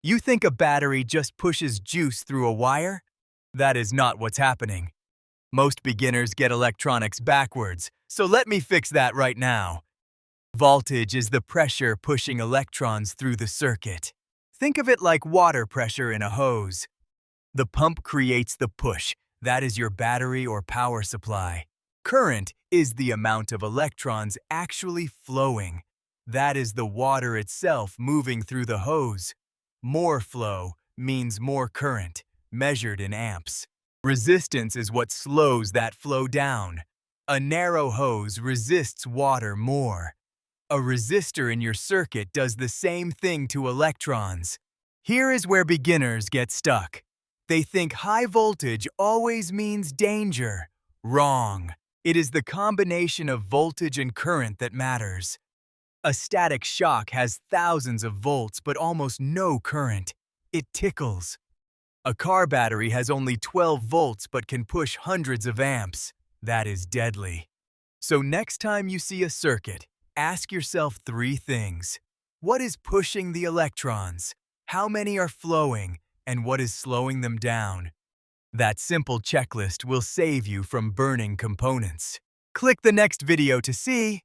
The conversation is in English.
You think a battery just pushes juice through a wire? That is not what's happening. Most beginners get electronics backwards, so let me fix that right now. Voltage is the pressure pushing electrons through the circuit. Think of it like water pressure in a hose. The pump creates the push. That is your battery or power supply. Current is the amount of electrons actually flowing. That is the water itself moving through the hose. More flow means more current, measured in amps. Resistance is what slows that flow down. A narrow hose resists water more. A resistor in your circuit does the same thing to electrons. Here is where beginners get stuck. They think high voltage always means danger. Wrong. It is the combination of voltage and current that matters. A static shock has thousands of volts but almost no current. It tickles. A car battery has only 12 volts but can push hundreds of amps. That is deadly. So next time you see a circuit, ask yourself 3 things. What is pushing the electrons? How many are flowing? And what is slowing them down? That simple checklist will save you from burning components. Click the next video to see